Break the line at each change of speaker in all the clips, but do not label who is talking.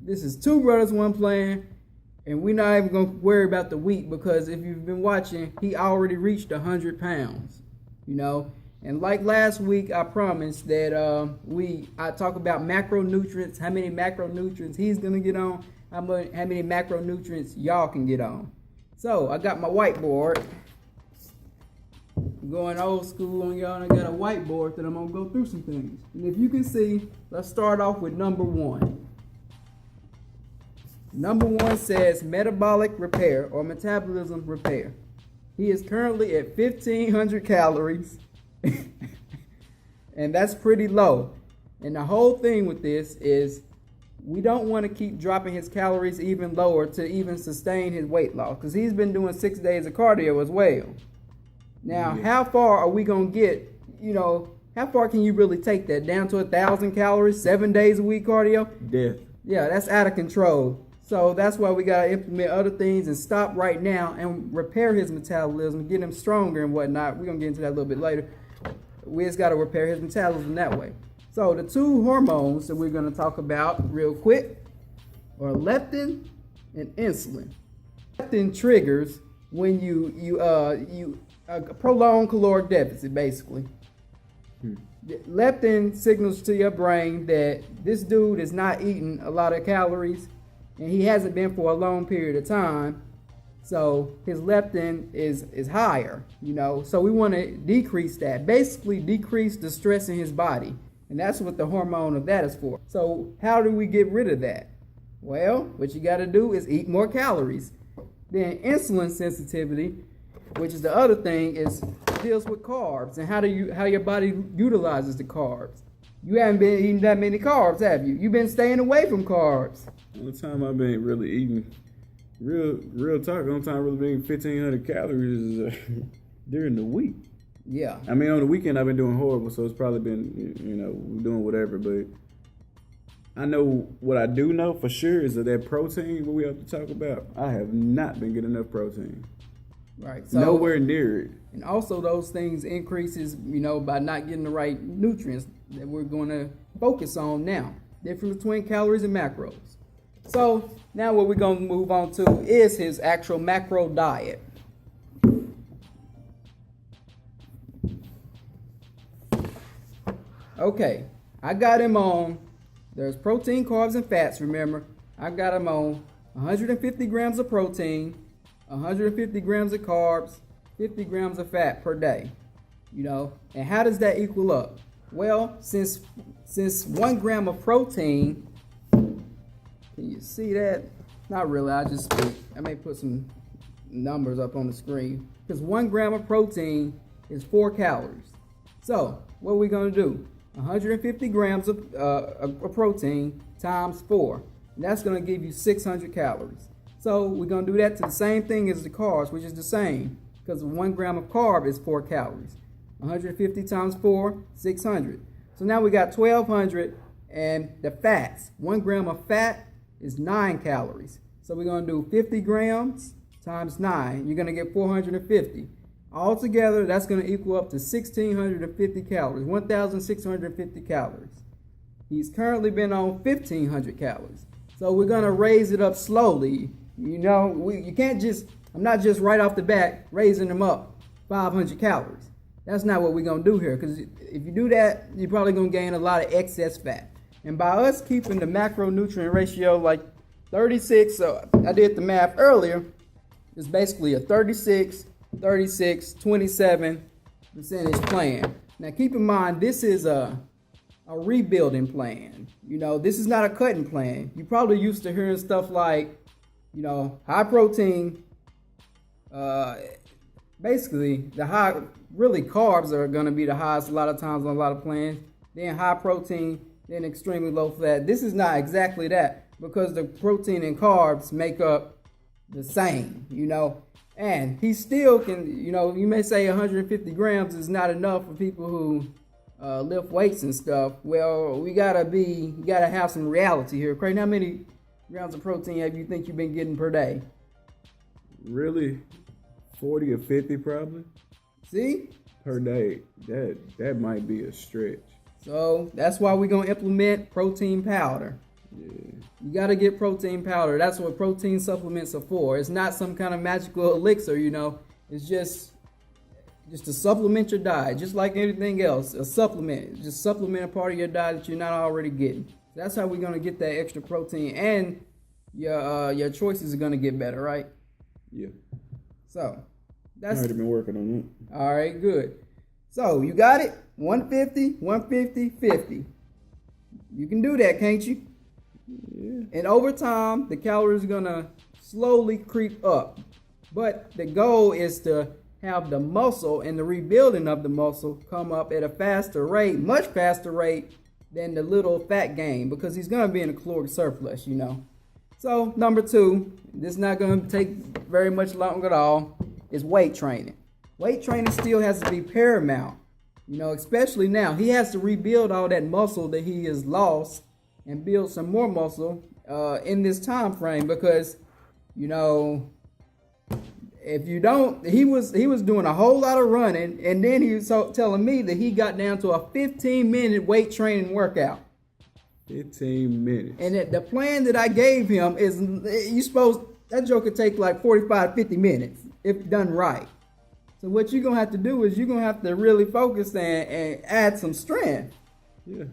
This is Two Brothers, One Plan, and we're not even going to worry about the weight because if you've been watching, he already reached 100 pounds, you know. And like last week, I promised that I talk about macronutrients, how many macronutrients he's going to get on, how many macronutrients y'all can get on. So I got my whiteboard. I'm going old school on y'all, and I got a whiteboard that I'm going to go through some things. And if you can see, let's start off with number one. Number one says metabolic repair or metabolism repair. He is currently at 1,500 calories. And that's pretty low. And the whole thing with this is we don't want to keep dropping his calories even lower to even sustain his weight loss, because he's been doing 6 days of cardio as well. Now, how far are we going to get, how far can you really take that? Down to 1,000 calories, 7 days a week cardio?
Death.
Yeah, that's out of control. So that's why we got to implement other things and stop right now and repair his metabolism, get him stronger and whatnot. We're going to get into that a little bit later. We just got to repair his metabolism that way. So the two hormones that we're going to talk about real quick are leptin and insulin. Leptin triggers when you prolonged caloric deficit, basically. Leptin signals to your brain that this dude is not eating a lot of calories, and he hasn't been for a long period of time. So his leptin is higher, So we want to decrease that, basically decrease the stress in his body. And that's what the hormone of that is for. So how do we get rid of that? Well, what you got to do is eat more calories. Then insulin sensitivity, which is the other thing, deals with carbs and how your body utilizes the carbs. You haven't been eating that many carbs, have you? You've been staying away from carbs.
The only time I've been really eating, real talk, the only time I've really been eating 1,500 calories is during the week.
Yeah.
I mean, on the weekend I've been doing horrible, so it's probably been, doing whatever. But I know what I do know for sure is that protein, what we have to talk about, I have not been getting enough protein.
Right. So,
nowhere near it.
And also those things increases, by not getting the right nutrients that we're going to focus on now. Difference between calories and macros. So now what we're going to move on to is his actual macro diet. Okay, I got him on, there's protein, carbs, and fats, remember. I got him on 150 grams of protein, 150 grams of carbs, 50 grams of fat per day, And how does that equal up? Well, since 1 gram of protein, can you see that? Not really, I may put some numbers up on the screen. Because 1 gram of protein is 4 calories. So, what are we going to do? 150 grams of protein times 4. And that's going to give you 600 calories. So we're going to do that to the same thing as the carbs, which is the same. Because 1 gram of carb is 4 calories. 150 times 4, 600. So now we got 1,200. And the fats. 1 gram of fat is 9 calories. So we're going to do 50 grams times 9. You're going to get 450. Altogether, that's going to equal up to 1,650 calories, 1,650 calories. He's currently been on 1,500 calories. So we're going to raise it up slowly. You can't I'm not just right off the bat raising them up 500 calories. That's not what we're going to do here, because if you do that, you're probably going to gain a lot of excess fat. And by us keeping the macronutrient ratio like 36, so I did the math earlier, it's basically a 36, 27% plan. Now keep in mind, this is a rebuilding plan. This is not a cutting plan. You're probably used to hearing stuff like, high protein. Basically, carbs are going to be the highest a lot of times on a lot of plans. Then high protein, then extremely low fat. This is not exactly that, because the protein and carbs make up the same, And he still can, you may say 150 grams is not enough for people who lift weights and stuff. Well, you gotta have some reality here. Krayton, how many grams of protein have you think you've been getting per day?
Really? 40 or 50 probably.
See?
Per day. That might be a stretch.
So that's why we're gonna implement protein powder.
Yeah.
You got to get protein powder. That's what protein supplements are for. It's not some kind of magical elixir, you know. It's just to supplement your diet, just like anything else. A supplement, just supplement a part of your diet that you're not already getting. That's how we're gonna get that extra protein, and your choices are gonna get better, right?
Yeah.
So
I
that's
already been working on that.
all right. Good. So you got it. 150, 150, 50. You can do that, can't you?
Yeah.
And over time, the calories are gonna slowly creep up. But the goal is to have the muscle and the rebuilding of the muscle come up at a faster rate, much faster rate than the little fat gain, because he's gonna be in a caloric surplus, you know. So number 2, this is not gonna take very much long at all, is weight training. Weight training still has to be paramount, you know, especially now. He has to rebuild all that muscle that he has lost and build some more muscle in this time frame, because, you know, if you don't, he was doing a whole lot of running, and then he was telling me that he got down to a 15-minute weight training workout.
15 minutes.
And the plan that I gave him is that joke could take like 45, 50 minutes if done right. So what you're gonna have to do is you're gonna have to really focus and add some strength.
Yeah.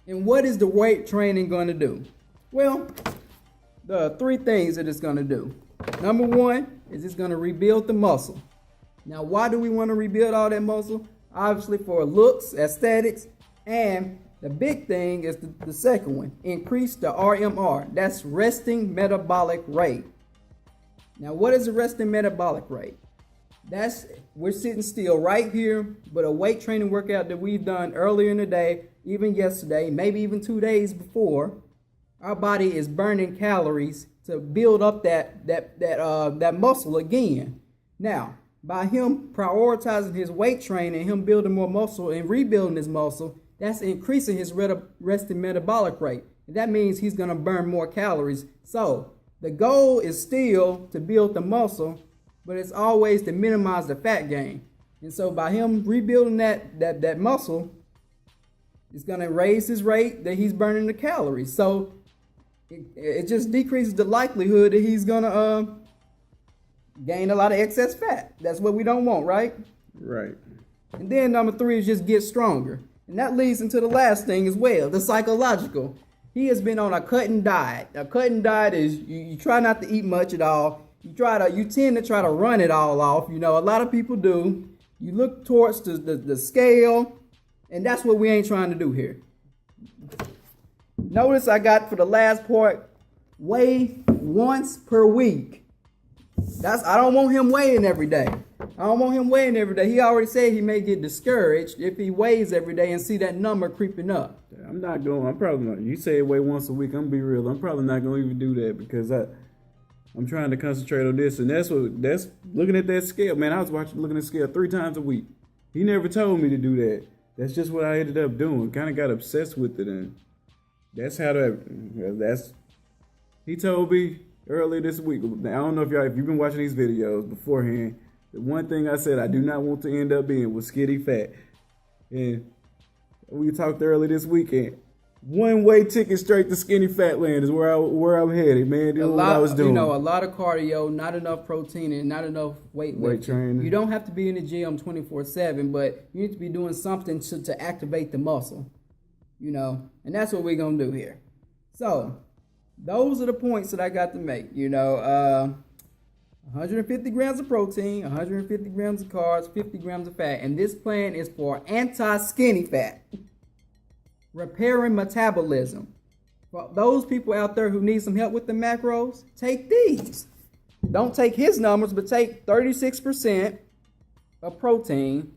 And what is the weight training gonna do? Well, the 3 things that it's gonna do. Number 1 is it's going to rebuild the muscle. Now, why do we want to rebuild all that muscle? Obviously for looks, aesthetics, and the big thing is the second one, increase the RMR. That's resting metabolic rate. Now, what is the resting metabolic rate? We're sitting still right here, but a weight training workout that we've done earlier in the day, even yesterday, maybe even 2 days before, our body is burning calories to build up that muscle again. Now, by him prioritizing his weight training, him building more muscle and rebuilding his muscle, that's increasing his resting metabolic rate. And that means he's going to burn more calories. So the goal is still to build the muscle, but it's always to minimize the fat gain. And so by him rebuilding that muscle, it's going to raise his rate that he's burning the calories. So it just decreases the likelihood that he's gonna gain a lot of excess fat. That's what we don't want, right?
Right.
And then number 3 is just get stronger. And that leads into the last thing as well, the psychological. He has been on a cutting diet. A cutting diet is you try not to eat much at all. You tend to try to run it all off. You know, a lot of people do. You look towards the scale, and that's what we ain't trying to do here. Notice I got for the last part, weigh once per week. I don't want him weighing every day. He already said he may get discouraged if he weighs every day and see that number creeping up.
I'm probably not. You say weigh once a week. I'm gonna be real. I'm probably not gonna even do that because I'm trying to concentrate on this, and that's looking at that scale, man. I was looking at the scale 3 times a week. He never told me to do that. That's just what I ended up doing. Kind of got obsessed with it, and that's how he told me earlier this week. Now, I don't know if you've been watching these videos beforehand. The one thing I said I do not want to end up being was skinny fat. And we talked earlier this weekend. One-way ticket straight to skinny fat land is where I'm headed, man. Doing what I was doing.
You know, a lot of cardio, not enough protein, and not enough weight
training.
You don't have to be in the gym 24/7, but you need to be doing something to activate the muscle. You know, and that's what we're gonna do here. So, those are the points that I got to make. You know, 150 grams of protein, 150 grams of carbs, 50 grams of fat, and this plan is for anti-skinny fat. Repairing metabolism. For those people out there who need some help with the macros, take these. Don't take his numbers, but take 36% of protein,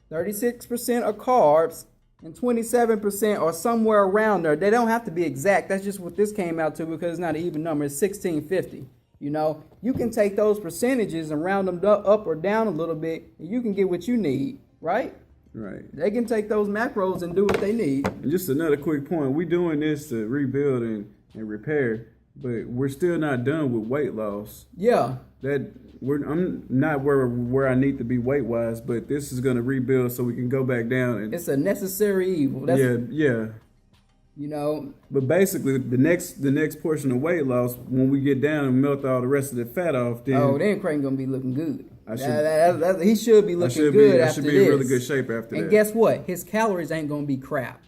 36% of carbs, and 27% or somewhere around there. They don't have to be exact. That's just what this came out to because it's not an even number. It's 1650. You know, you can take those percentages and round them up or down a little bit, and you can get what you need, right?
Right.
They can take those macros and do what they need.
And just another quick point. We're doing this to rebuild and repair, but we're still not done with weight loss.
Yeah.
I'm not where I need to be weight wise, but this is gonna rebuild so we can go back down. And
it's a necessary evil.
yeah.
You know.
But basically, the next portion of weight loss, when we get down and melt all the rest of the fat off, then
Krayton gonna be looking good.
He
should be looking good after this. I
should be in really good shape after that.
And guess what? His calories ain't gonna be crap.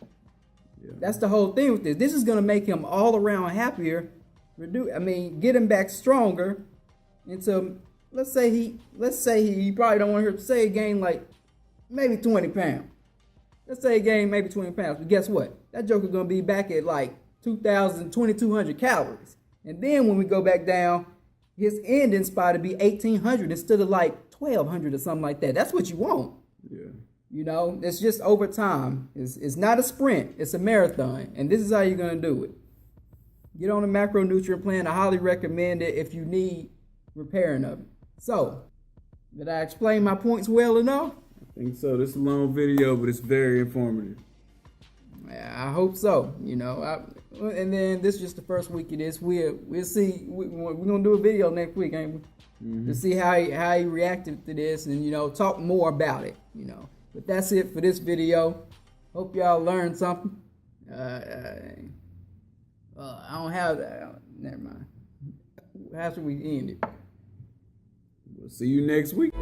Yeah. That's the whole thing with this. This is gonna make him all around happier. Get him back stronger. And so let's say he probably don't want to say gain like maybe 20 pounds. Let's say he gained maybe 20 pounds. But guess what? That joker gonna be back at like 2,200 calories. And then when we go back down, his ending spot to be 1,800 instead of like 1,200 or something like that. That's what you want. Yeah. You know, it's just over time. It's not a sprint. It's a marathon. And this is how you're going to do it. Get on a macronutrient plan. I highly recommend it if you need repairing of it. So, did I explain my points well enough?
I think so. This is a long video, but it's very informative.
I hope so. You know, and then this is just the first week of this. We'll see. We're gonna do a video next week, ain't we? Mm-hmm. To see how he reacted to this, and talk more about it. But that's it for this video. Hope y'all learned something. I don't have that. Never mind. How should we end it?
We'll see you next week.